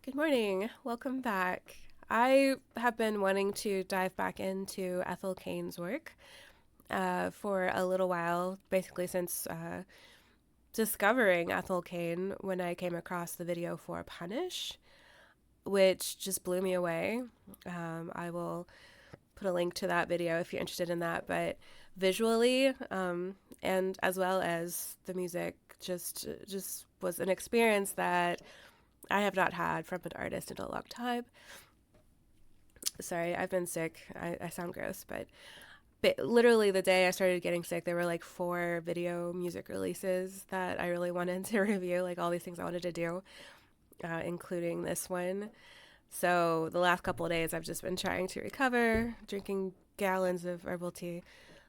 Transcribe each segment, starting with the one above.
Good morning. Welcome back. I have been wanting to dive back into Ethel Cain's work for a little while, basically since discovering Ethel Cain when I came across the video for Punish, which just blew me away. I will put a link to that video if you're interested in that, but visually and as well as the music just was an experience that I have not had from an artist in a long time. Sorry, I've been sick. I sound gross, but literally the day I started getting sick, there were like four video music releases that I really wanted to review, like all these things I wanted to do, including this one. So the last couple of days, I've just been trying to recover, drinking gallons of herbal tea,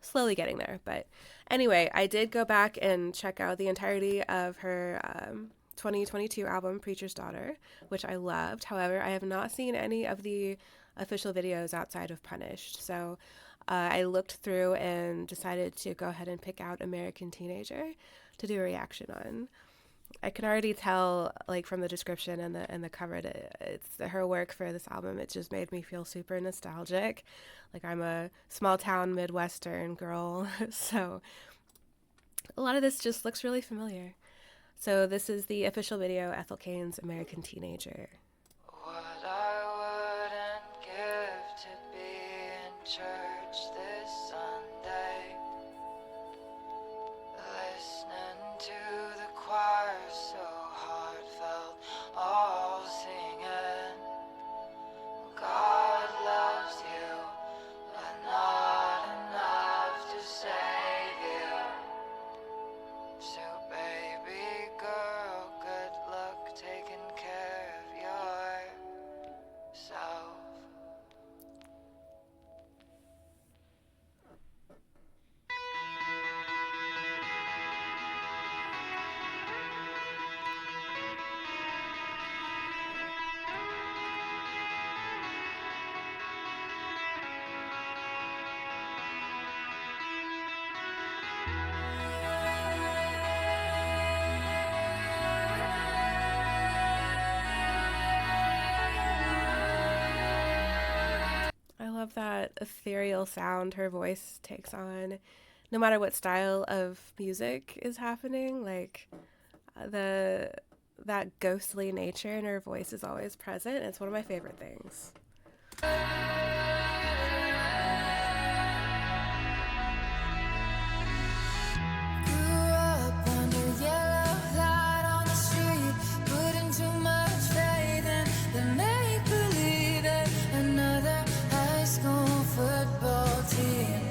slowly getting there. But anyway, I did go back and check out the entirety of her 2022 album, Preacher's Daughter, which I loved. However, I have not seen any of the official videos outside of Punished. So I looked through and decided to go ahead and pick out American Teenager to do a reaction on. I can already tell, like from the description and the cover, that it's her work for this album. It just made me feel super nostalgic. Like I'm a small town Midwestern girl, so a lot of this just looks really familiar. So this is the official video, Ethel Cain's American Teenager. What I wouldn't give to be in church this Sunday, listening to the choir so heartfelt, all singing, God loves you, but not enough to save you. So baby girl, good luck taking care of yourself. I love that ethereal sound her voice takes on, no matter what style of music is happening. Like the that ghostly nature in her voice is always present. It's one of my favorite things. Grew up under yellow light on the street, putting too much faith in the make-believe at another high school football team.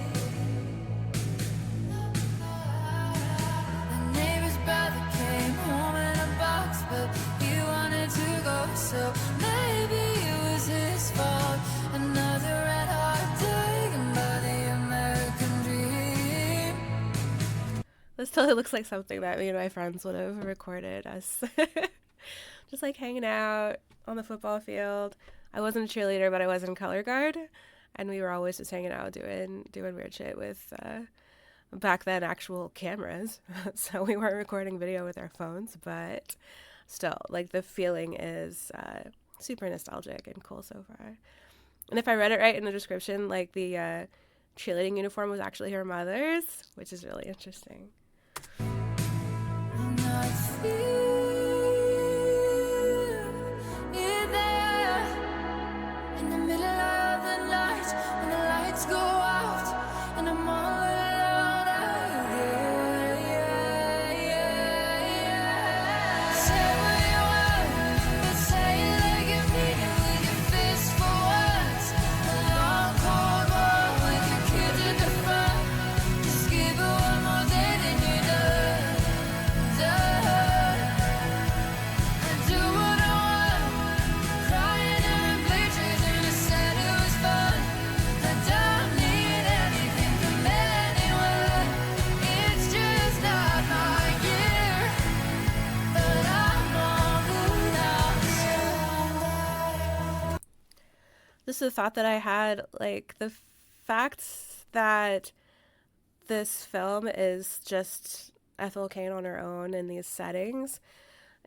The neighbor's brother came home in a box, but he wanted to go, so maybe it was his fault. Another red heart taken by the American dream. This totally looks like something that me and my friends would have recorded us just like hanging out on the football field. I wasn't a cheerleader, but I was in color guard, and we were always just hanging out doing weird shit with back then actual cameras. So we weren't recording video with our phones, but still, like the feeling is super nostalgic and cool so far. And if I read it right in the description, like the cheerleading uniform was actually her mother's, which is really interesting. And I feel you there in the middle of the night when the lights go out and I'm all alone out here. Say what you want, but say it like you mean it with your fist for once. A long cold war with your kids at the front. Just give it one more day, then you're done. I do what I want, crying in bleachers and I said it was fun. I don't need anything from anyone. It's just not my year, but I'm all without you. This is a thought that I had, like the fact that this film is just Ethel Cain on her own in these settings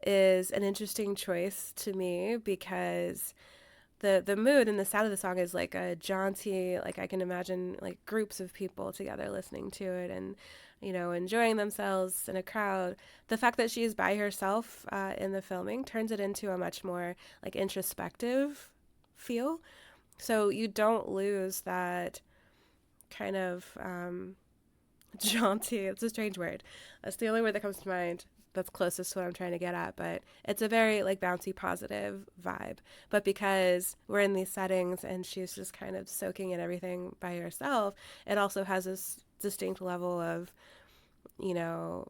is an interesting choice to me because the mood and the sound of the song is like a jaunty, like I can imagine like groups of people together listening to it and enjoying themselves in a crowd. The fact that she's by herself in the filming turns it into a much more like introspective feel. So you don't lose that kind of jaunty. It's a strange word. That's the only word that comes to mind. That's closest to what I'm trying to get at, but it's a very like bouncy, positive vibe. But because we're in these settings and she's just kind of soaking in everything by herself, it also has this distinct level of, you know,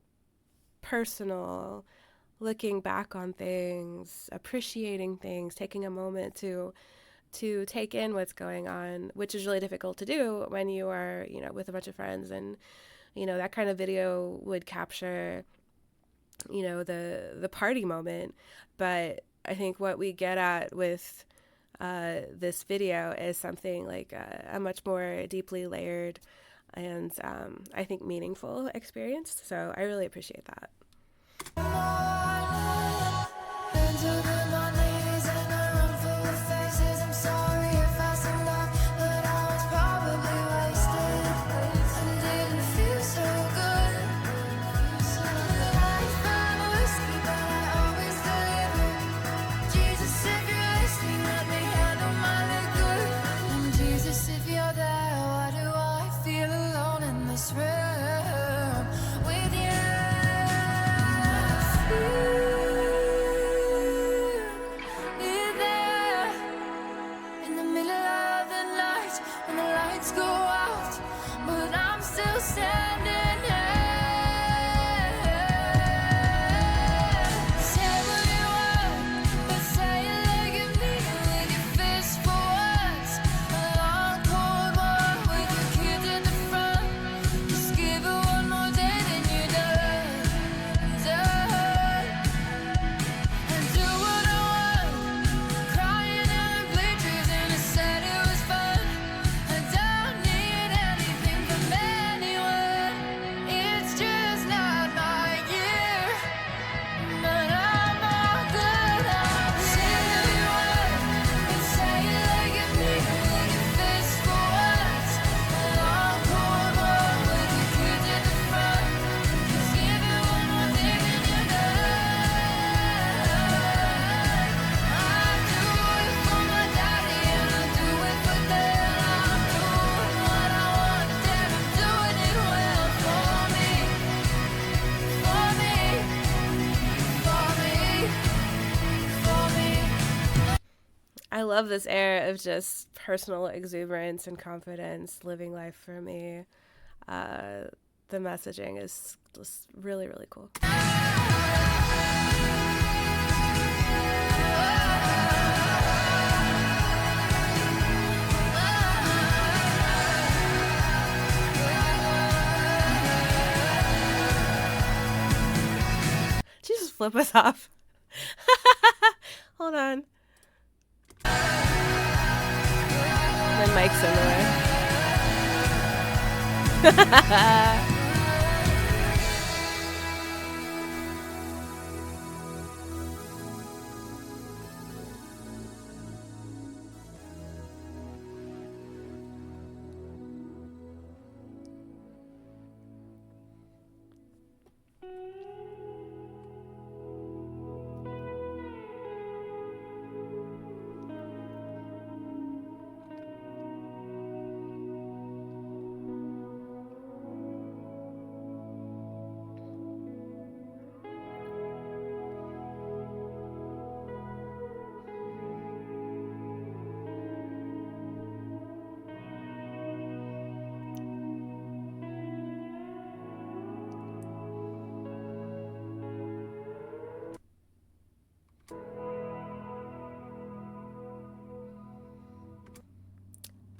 personal, looking back on things, appreciating things, taking a moment to take in what's going on, which is really difficult to do when you are, with a bunch of friends. And that kind of video would capture, the party moment. But I think what we get at with this video is something like a much more deeply layered and I think meaningful experience. So I really appreciate that. If you're there, why do I feel alone in this room with you there in the middle of the night when the lights go out, but I'm still standing here. Say what you want, but say it like you mean it with your fist for once. A long cold war with your kids in the front. Just give it one more day, then you're done. And do what I want, crying in the bleachers, and I said it was fun. I don't need anything from anyone. It's just not my year, but I'm all good. I'm saying you want, and say it like you mean it with your fist for once. A long cold war with your kids in the front. Just give it one more day, then you're done. I do it for my daddy, and I do it for them. I'm doing what I want, and I'm doing it well for me, for me, for me, for me. I love this air of just personal exuberance and confidence, living life for me. Uh, the messaging is just really, really cool. Did you just flip us off? Hold on. My mic's in the way.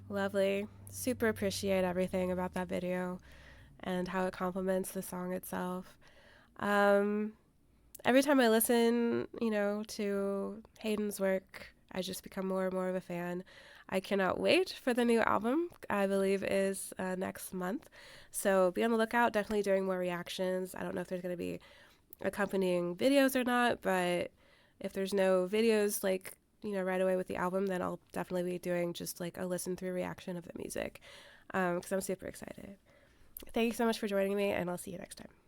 Lovely. Super appreciate everything about that video and how it complements the song itself. Um, every time I listen, to Hayden's work, I just become more and more of a fan. I cannot wait for the new album, I believe is next month. So be on the lookout, definitely doing more reactions. I don't know if there's going to be accompanying videos or not, but if there's no videos like, right away with the album, then I'll definitely be doing just like a listen through reaction of the music because I'm super excited. Thank you so much for joining me, and I'll see you next time.